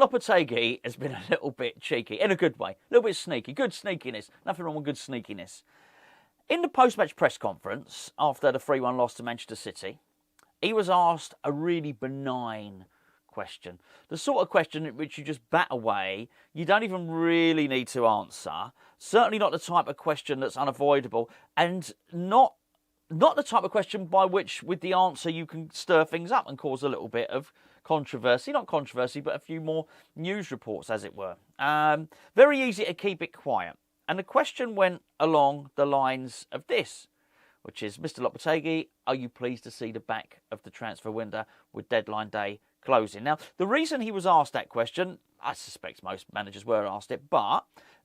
Julen Lopetegui has been a little bit cheeky, in a good way. A little bit sneaky. Good sneakiness. Nothing wrong with good sneakiness. In the post-match press conference, after the 3-1 loss to Manchester City, he was asked a really benign question. The sort of question which you just bat away, you don't even really need to answer. Certainly not the type of question that's unavoidable, and not the type of question by which, with the answer, you can stir things up and cause a little bit of controversy. Not controversy, but a few more news reports, as it were. Very easy to keep it quiet. And the question went along the lines of this, which is, Mr. Lopetegui, are you pleased to see the back of the transfer window with deadline day closing? Now, the reason he was asked that question, I suspect most managers were asked it, but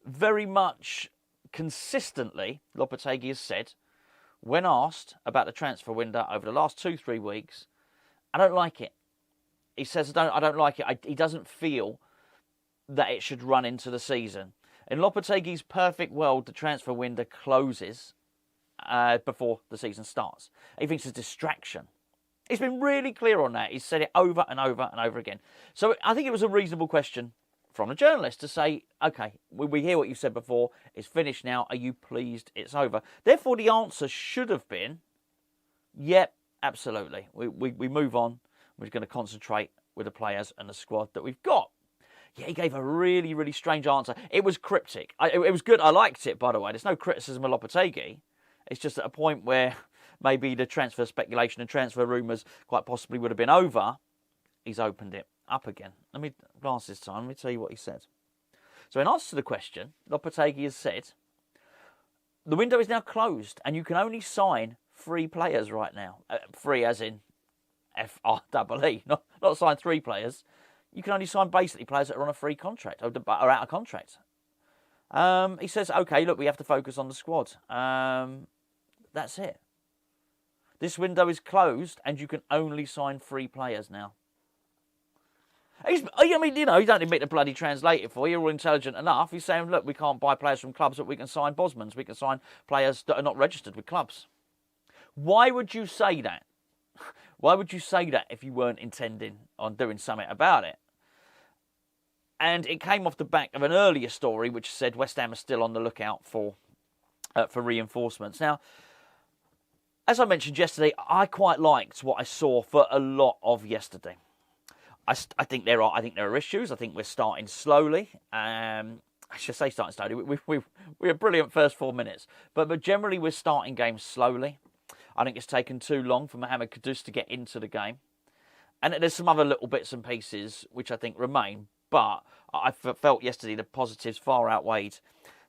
very much consistently, Lopetegui has said, when asked about the transfer window over the last 2-3 weeks, I don't like it. He says, I don't like it. He doesn't feel that it should run into the season. In Lopetegui's perfect world, the transfer window closes before the season starts. He thinks it's a distraction. He's been really clear on that. He's said it over and over and over again. So I think it was a reasonable question from a journalist to say, OK, we hear what you said before. It's finished now. Are you pleased it's over? Therefore, the answer should have been, yep, absolutely. We move on. We're going to concentrate with the players and the squad that we've got. Yeah, he gave a really, really strange answer. It was cryptic. It was good. I liked it, by the way. There's no criticism of Lopetegui. It's just at a point where maybe the transfer speculation and transfer rumours quite possibly would have been over. He's opened it up again. Let me glance this time. Let me tell you what he said. So in answer to the question, Lopetegui has said, the window is now closed and you can only sign 3 players right now. 3 as in F-R-E-E, not sign 3 players. You can only sign basically players that are on a free contract or are out of contract. He says, OK, look, we have to focus on the squad. That's it. This window is closed and you can only sign 3 players now. I mean, you don't need me to bloody translate it for you. You're all intelligent enough. He's saying, look, we can't buy players from clubs, but we can sign Bosmans. We can sign players that are not registered with clubs. Why would you say that? Why would you say that if you weren't intending on doing something about it? And it came off the back of an earlier story which said West Ham are still on the lookout for reinforcements. Now, as I mentioned yesterday, I quite liked what I saw for a lot of yesterday. I think there are issues. I think we're starting slowly. I should say starting slowly. We had a brilliant first 4 minutes, but generally we're starting games slowly. I think it's taken too long for Mohamed Kudus to get into the game, and there's some other little bits and pieces which I think remain. But I felt yesterday the positives far outweighed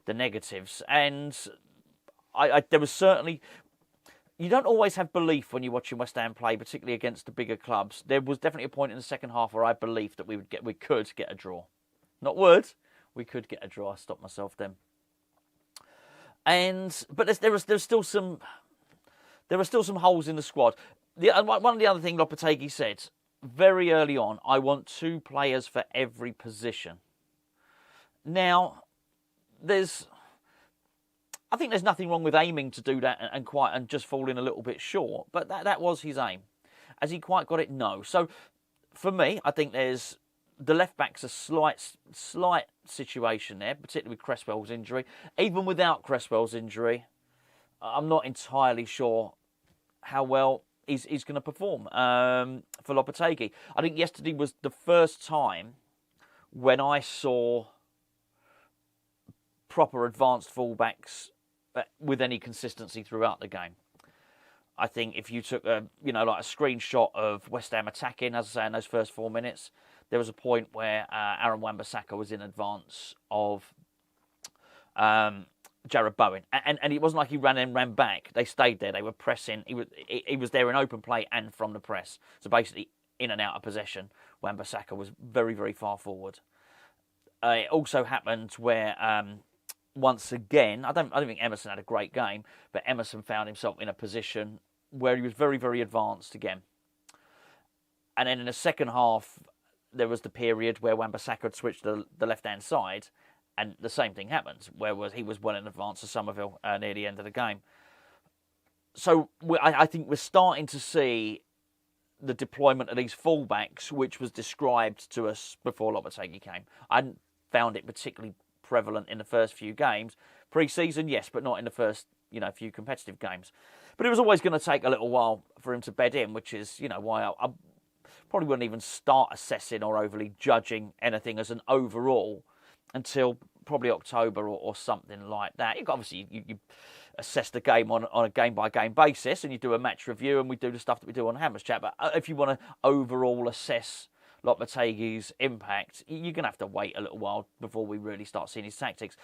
the negatives. And there was certainly... You don't always have belief when you're watching West Ham play, particularly against the bigger clubs. There was definitely a point in the second half where I believed that we could get a draw. Not would. We could get a draw. I stopped myself then. But there were still some holes in the squad. One of the other things Lopetegui said very early on, I want 2 players for every position. Now, I think there's nothing wrong with aiming to do that and just falling a little bit short, but that was his aim. Has he quite got it? No. So, for me, I think there's the left back's a slight situation there, particularly with Cresswell's injury. Even without Cresswell's injury, I'm not entirely sure how well he's going to perform for Lopetegui. I think yesterday was the first time when I saw proper advanced fullbacks with any consistency throughout the game. I think if you took a screenshot of West Ham attacking, as I say, in those first 4 minutes, there was a point where Aaron Wan-Bissaka was in advance of Jarrod Bowen, and it wasn't like he ran and ran back. They stayed there. They were pressing. He was there in open play and from the press. So basically, in and out of possession, Wan-Bissaka was very, very far forward. It also happened where once again, I don't think Emerson had a great game, but Emerson found himself in a position where he was very, very advanced again. And then in the second half, there was the period where Wan-Bissaka had switched to the left-hand side, and the same thing happened, where he was well in advance of Somerville near the end of the game. So I think we're starting to see the deployment of these fullbacks, which was described to us before Lopetegui came. I hadn't found it particularly prevalent in the first few games. Pre-season, yes, but not in the first, few competitive games. But it was always going to take a little while for him to bed in, which is, why I probably wouldn't even start assessing or overly judging anything as an overall until probably October or something like that. Obviously, you assess the game on a game-by-game basis, and you do a match review, and we do the stuff that we do on Hammers Chat. But if you want to overall assess Lopetegui's impact, you're going to have to wait a little while before we really start seeing his tactics.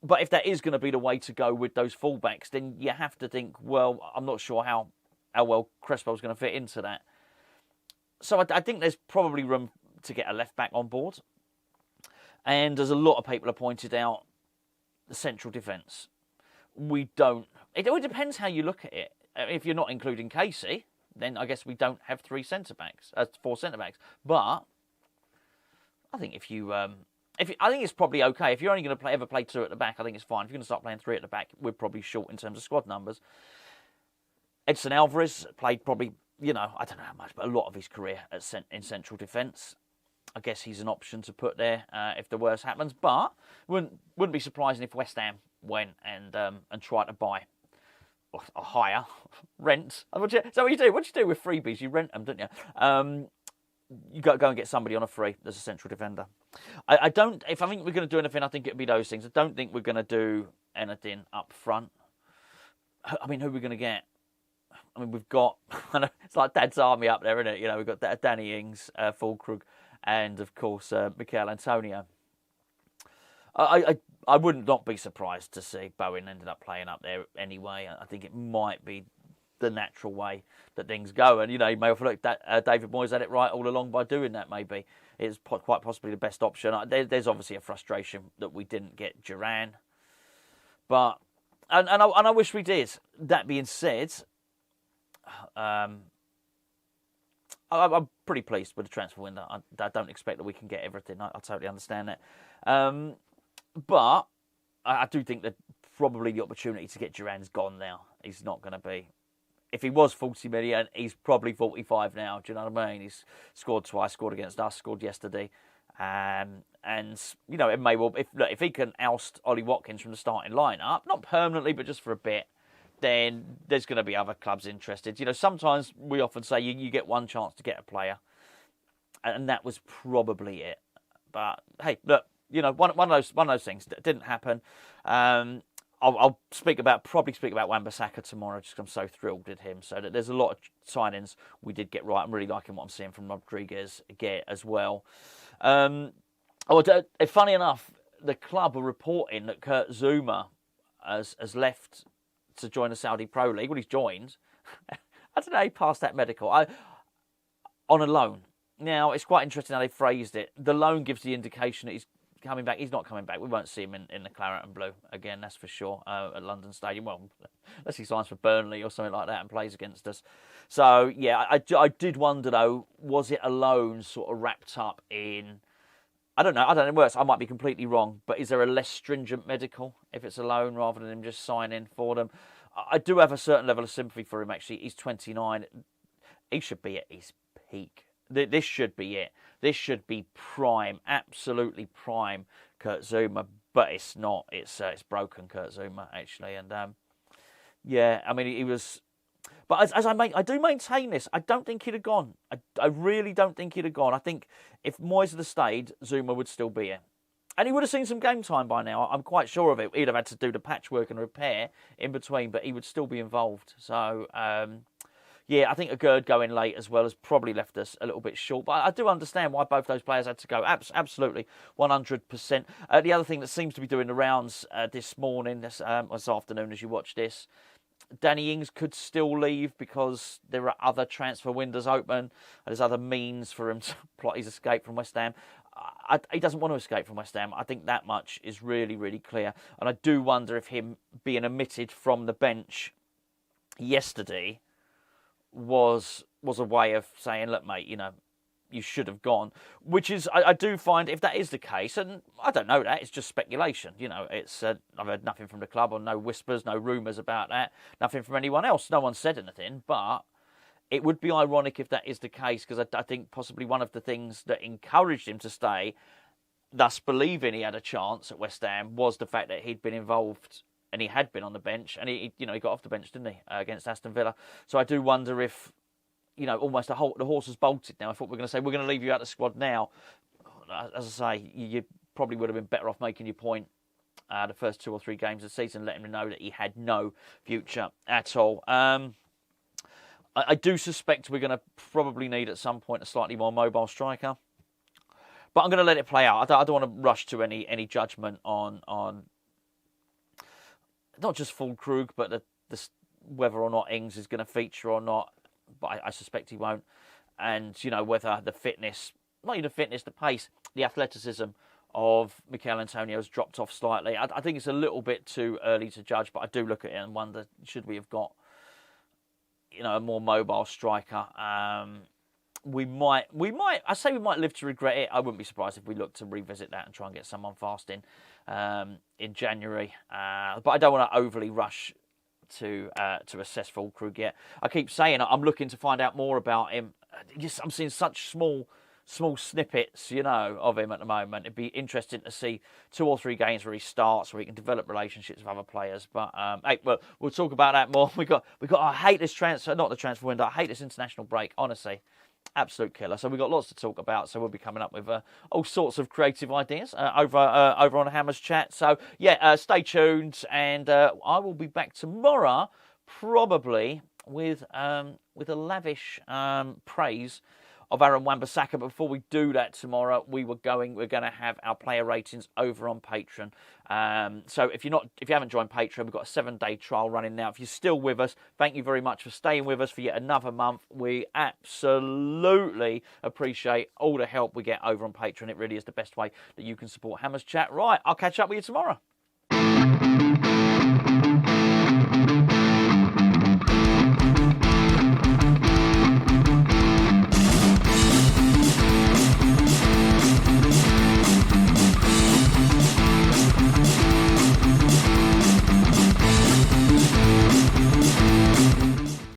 But if that is going to be the way to go with those fullbacks, then you have to think, well, I'm not sure how well Crespo's going to fit into that. So I think there's probably room to get a left-back on board. And as a lot of people have pointed out, the central defence. It depends how you look at it. If you're not including Casey, then I guess we don't have four centre-backs. But I think I think it's probably okay. If you're only going to ever play two at the back, I think it's fine. If you're going to start playing three at the back, we're probably short in terms of squad numbers. Edson Alvarez played probably, I don't know how much, but a lot of his career in central defence. I guess he's an option to put there if the worst happens. But wouldn't be surprising if West Ham went and tried to buy or hire, rent. Is that what you do? What do you do with freebies? You rent them, don't you? You got to go and get somebody on a free as a central defender. If I think we're going to do anything, I think it'd be those things. I don't think we're going to do anything up front. I mean, who are we going to get? I mean, we've got, it's like Dad's army up there, isn't it? We've got Danny Ings, Fulkrug, and of course, Mikel Antonio. I would not be surprised to see Bowen ended up playing up there anyway. I think it might be the natural way that things go. And, you may have looked at David Moyes had it right all along by doing that, maybe. It's quite possibly the best option. There's obviously a frustration that we didn't get Duran. And I wish we did. That being said, I'm pretty pleased with the transfer window. I don't expect that we can get everything. I totally understand that. But I do think that probably the opportunity to get Duran's gone now. He's not going to be. If he was 40 million, he's probably 45 now. Do you know what I mean? He's scored twice, scored against us, scored yesterday. And, it may well, if he can oust Ollie Watkins from the starting lineup, not permanently, but just for a bit, then there's going to be other clubs interested. Sometimes we often say you get one chance to get a player. And that was probably it. But, hey, look, one of those things that didn't happen. I'll probably speak about Wan-Bissaka tomorrow, just because I'm so thrilled with him. So that there's a lot of signings we did get right. I'm really liking what I'm seeing from Rodriguez as well. Funny enough, the club are reporting that Kurt Zuma has left to join the Saudi Pro League. Well, he's joined. I don't know, he passed that medical. On a loan. Now, it's quite interesting how they phrased it. The loan gives the indication that he's coming back. He's not coming back. We won't see him in the claret and blue again, that's for sure, at London Stadium. Well, unless he signs for Burnley or something like that and plays against us. So, yeah, I did wonder, though, was it a loan sort of wrapped up in... I don't know it works. I might be completely wrong, but is there a less stringent medical if it's a loan rather than him just signing for them? I do have a certain level of sympathy for him, actually. He's 29. He should be at his peak. This should be it. This should be prime, absolutely prime Kurt Zuma, but it's not. It's broken Kurt Zuma, actually. And, I mean, he was... But I do maintain this. I don't think he'd have gone. I really don't think he'd have gone. I think if Moyes had stayed, Zuma would still be here. And he would have seen some game time by now. I'm quite sure of it. He'd have had to do the patchwork and repair in between, but he would still be involved. So... I think a Gerd going late as well has probably left us a little bit short. But I do understand why both those players had to go. Absolutely, 100%. The other thing that seems to be doing the rounds this afternoon as you watch this, Danny Ings could still leave because there are other transfer windows open. There's other means for him to plot his escape from West Ham. He doesn't want to escape from West Ham. I think that much is really, really clear. And I do wonder if him being omitted from the bench yesterday was a way of saying, look, mate, you should have gone. Which is, I do find, if that is the case, and I don't know that, it's just speculation. It's I've heard nothing from the club, or no whispers, no rumours about that, nothing from anyone else. No one said anything, but it would be ironic if that is the case, because I think possibly one of the things that encouraged him to stay, thus believing he had a chance at West Ham, was the fact that he'd been involved and he had been on the bench, and he got off the bench, didn't he, against Aston Villa. So I do wonder if, almost the horse has bolted now. I thought we were going to say, we're going to leave you out of the squad now. As I say, you probably would have been better off making your point the first 2 or 3 games of the season, letting him know that he had no future at all. I do suspect we're going to probably need at some point a slightly more mobile striker. But I'm going to let it play out. I don't want to rush to any judgment on not just Füllkrug, but whether or not Ings is going to feature or not. But I suspect he won't. And, whether the fitness, not even the fitness, the pace, the athleticism of Mikel Antonio has dropped off slightly. I think it's a little bit too early to judge, but I do look at it and wonder, should we have got a more mobile striker? We might live to regret it. I wouldn't be surprised if we look to revisit that and try and get someone fast in January. But I don't want to overly rush to assess Füllkrug yet. I keep saying I'm looking to find out more about him. I'm seeing such small snippets, of him at the moment. It'd be interesting to see 2 or 3 games where he starts, where he can develop relationships with other players. But hey, well, we'll talk about that more. We got. I hate this transfer, not the transfer window. I hate this international break. Honestly, absolute killer. So we've got lots to talk about. So we'll be coming up with all sorts of creative ideas over on Hammers Chat. So yeah, stay tuned, and I will be back tomorrow, probably with a lavish praise of Aaron Wan-Bissaka. But before we do that tomorrow, we're going to have our player ratings over on Patreon. So if you haven't joined Patreon, we've got a 7-day trial running now. If you're still with us, thank you very much for staying with us for yet another month. We absolutely appreciate all the help we get over on Patreon. It really is the best way that you can support Hammers Chat. Right, I'll catch up with you tomorrow.